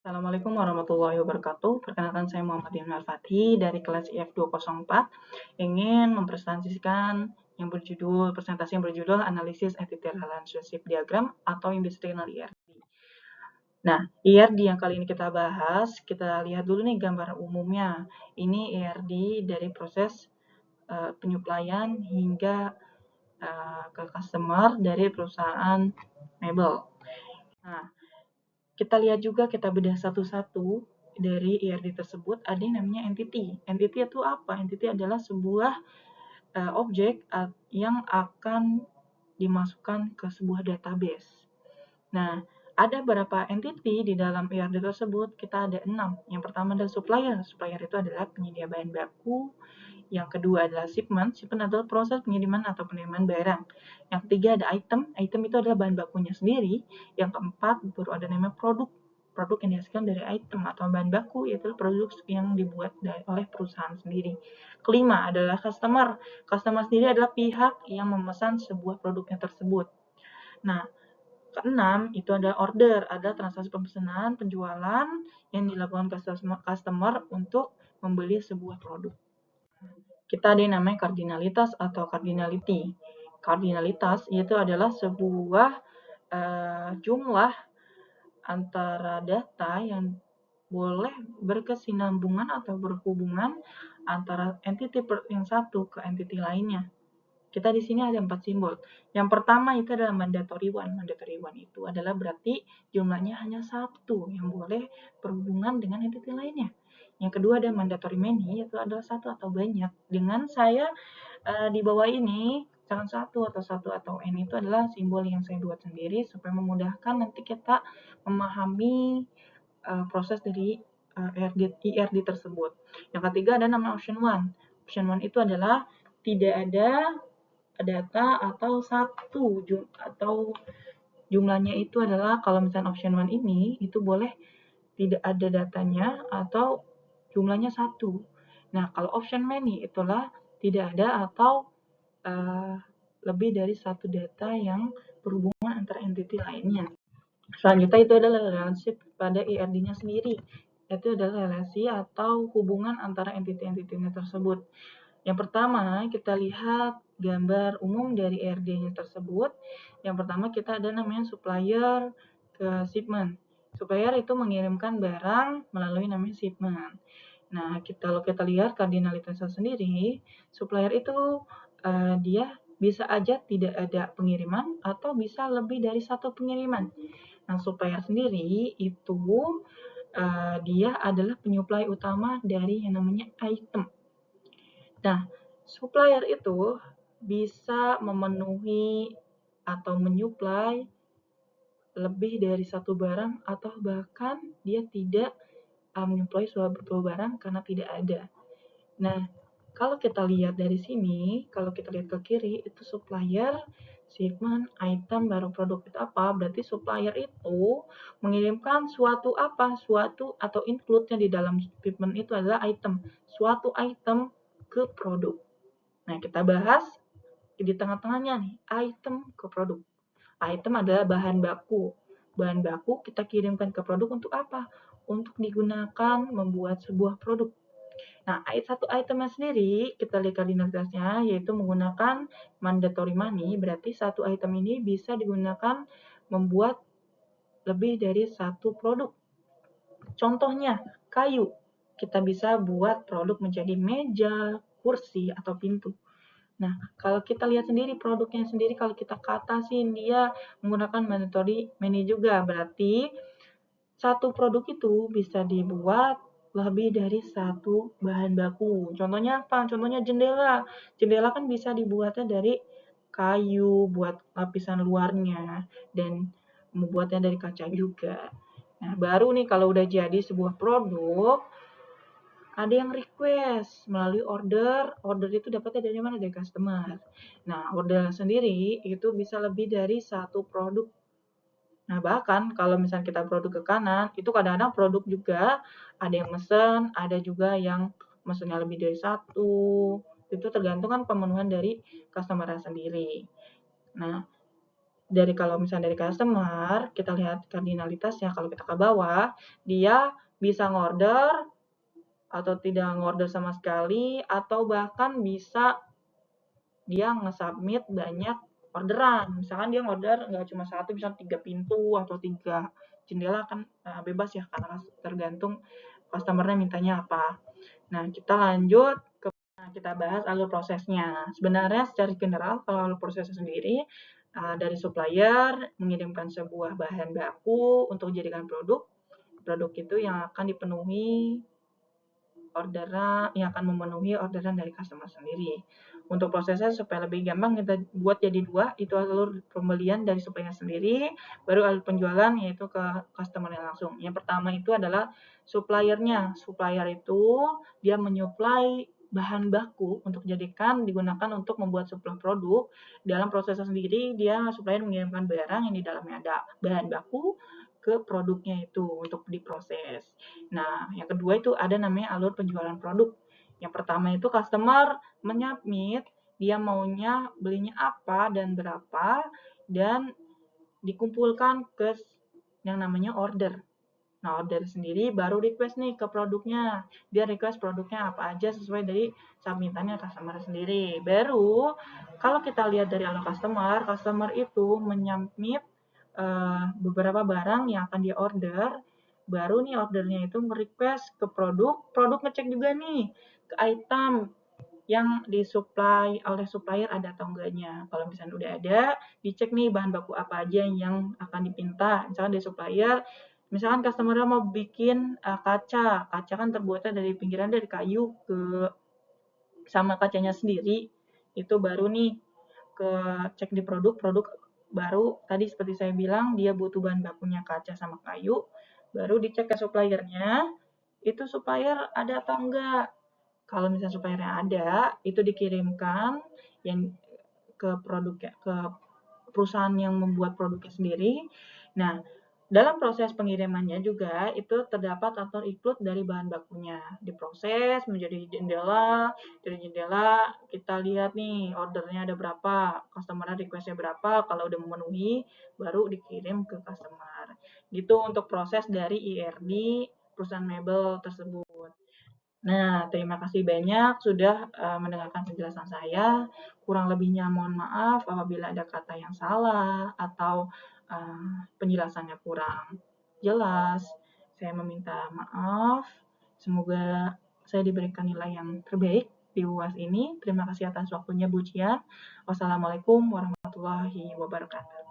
Assalamualaikum warahmatullahi wabarakatuh. Perkenalkan saya Muhammad Imran Fathi dari kelas IF204 ingin mempresentasikan presentasi yang berjudul Analisis Entity Relationship Diagram atau yang disebut dengan IRD. Nah, IRD yang kali ini kita bahas, kita lihat dulu nih gambar umumnya. Ini IRD dari proses penyuplaian hingga ke customer dari perusahaan mebel. Nah, kita lihat juga, kita bedah satu-satu dari IRD tersebut, ada yang namanya entity. Entity itu apa? Entity adalah sebuah objek yang akan dimasukkan ke sebuah database. Nah, ada berapa entity di dalam IRD tersebut? Kita ada 6. Yang pertama adalah supplier. Supplier itu adalah penyedia bahan baku. Yang kedua adalah shipment. Shipment adalah proses pengiriman atau penerimaan barang. Yang ketiga ada item. Item itu adalah bahan bakunya sendiri. Yang keempat baru ada namanya produk. Produk yang dihasilkan dari item atau bahan baku, yaitu produk yang dibuat oleh perusahaan sendiri. Kelima adalah customer. Customer sendiri adalah pihak yang memesan sebuah produknya tersebut. Nah, keenam itu adalah order, ada transaksi pemesanan, penjualan yang dilakukan customer untuk membeli sebuah produk. Kita ada yang namanya kardinalitas atau cardinality. Kardinalitas itu adalah sebuah jumlah antara data yang boleh berkesinambungan atau berhubungan antara entity yang satu ke entity lainnya. Kita di sini ada 4 simbol. Yang pertama itu adalah mandatory one. Mandatory one itu adalah berarti jumlahnya hanya satu yang boleh berhubungan dengan entity lainnya. Yang kedua ada mandatory many, yaitu adalah satu atau banyak. Dengan saya di bawah ini, misalkan satu atau n itu adalah simbol yang saya buat sendiri supaya memudahkan nanti kita memahami proses dari IRD tersebut. Yang ketiga ada nama option one. Option one itu adalah tidak ada data atau atau jumlahnya itu adalah kalau misalnya option one ini itu boleh tidak ada datanya atau jumlahnya satu. Nah, kalau option many itulah tidak ada atau lebih dari satu data yang berhubungan antara entity lainnya. Selanjutnya itu adalah relationship pada IRD-nya sendiri. Itu adalah relasi atau hubungan antara entity-entity tersebut. Yang pertama, kita lihat gambar umum dari IRD-nya tersebut. Yang pertama kita ada namanya supplier ke shipment. Supplier itu mengirimkan barang melalui namanya shipment. Nah, kalau kita lihat kardinalitasnya sendiri, supplier itu dia bisa aja tidak ada pengiriman atau bisa lebih dari satu pengiriman. Nah, supplier sendiri itu dia adalah penyuplai utama dari yang namanya item. Nah, supplier itu bisa memenuhi atau menyuplai lebih dari satu barang atau bahkan dia tidak menyuplai suatu barang karena tidak ada. Nah, kalau kita lihat dari sini, kalau kita lihat ke kiri, itu supplier, shipment, item, baru produk itu apa? Berarti supplier itu mengirimkan suatu apa? Suatu atau include-nya di dalam shipment itu adalah item. Suatu item ke produk. Nah, kita bahas di tengah-tengahnya nih, item ke produk. Item adalah bahan baku. Bahan baku kita kirimkan ke produk untuk apa? Untuk digunakan membuat sebuah produk. Nah, satu itemnya sendiri, kita lihat koordinatnya, yaitu menggunakan mandatory money, berarti satu item ini bisa digunakan membuat lebih dari satu produk. Contohnya, kayu. Kita bisa buat produk menjadi meja, kursi, atau pintu. Nah, kalau kita lihat sendiri produknya sendiri, kalau kita katasin dia menggunakan mandatory many juga, berarti satu produk itu bisa dibuat lebih dari satu bahan baku. Contohnya apa? Contohnya jendela. Jendela kan bisa dibuatnya dari kayu buat lapisan luarnya dan membuatnya dari kaca juga. Nah, baru nih kalau udah jadi sebuah produk, ada yang request melalui order. Order itu dapatnya dari mana? Dari customer. Nah, order sendiri itu bisa lebih dari satu produk. Nah, bahkan kalau misalnya kita produk ke kanan, itu kadang-kadang produk juga ada yang mesen, ada juga yang mesennya lebih dari satu. Itu tergantung kan pemenuhan dari customer sendiri. Nah, kalau misalnya dari customer, kita lihat kardinalitasnya, kalau kita ke bawah, dia bisa ngorder atau tidak ngorder sama sekali, atau bahkan bisa dia nge-submit banyak orderan. Misalkan dia ngorder nggak cuma satu, bisa 3 pintu atau 3 jendela, kan bebas ya, karena tergantung customer-nya mintanya apa. Nah, kita lanjut kita bahas alur prosesnya. Sebenarnya secara general, kalau alur prosesnya sendiri, dari supplier mengirimkan sebuah bahan baku untuk dijadikan produk. Produk itu yang akan dipenuhi yang akan memenuhi orderan dari customer sendiri. Untuk prosesnya supaya lebih gampang, kita buat jadi 2, itu alur pembelian dari supplier sendiri, baru alur penjualan yaitu ke customer-nya langsung. Yang pertama itu adalah supplier-nya. Supplier itu dia menyuplai bahan baku untuk digunakan untuk membuat sebuah produk. Dalam prosesnya sendiri, dia supplier mengirimkan barang yang di dalamnya ada bahan baku ke produknya itu untuk diproses. Nah, yang kedua itu ada namanya alur penjualan produk. Yang pertama itu customer menyubmit dia maunya belinya apa dan berapa, dan dikumpulkan ke yang namanya order. Nah, order sendiri baru request nih ke produknya. Dia request produknya apa aja sesuai dari submitannya customer sendiri. Baru kalau kita lihat dari alur customer itu menyubmit beberapa barang yang akan dia order, baru nih ordernya itu nge-request ke produk ngecek juga nih ke item yang disuplai oleh supplier ada atau enggaknya. Kalau misalnya udah ada, dicek nih bahan baku apa aja yang akan dipinta. Misalkan dari supplier, misalkan customer mau bikin kaca kan terbuatnya dari pinggiran dari kayu sama kacanya sendiri, itu baru nih ke cek di produk baru tadi seperti saya bilang dia butuh bahan bakunya kaca sama kayu, baru dicek ke suppliernya, itu supplier ada atau enggak. Kalau misalnya suppliernya ada, itu dikirimkan yang ke perusahaan yang membuat produknya sendiri. Nah, dalam proses pengirimannya juga itu terdapat atau include dari bahan bakunya. Diproses menjadi jendela, dari jendela kita lihat nih ordernya ada berapa, customer request-nya berapa, kalau udah memenuhi baru dikirim ke customer. Gitu untuk proses dari IRD perusahaan mebel tersebut. Nah, terima kasih banyak sudah mendengarkan penjelasan saya. Kurang lebihnya mohon maaf apabila ada kata yang salah atau penjelasannya kurang jelas. Saya meminta maaf. Semoga saya diberikan nilai yang terbaik di UAS ini. Terima kasih atas waktunya Bu Cian. Wassalamualaikum warahmatullahi wabarakatuh.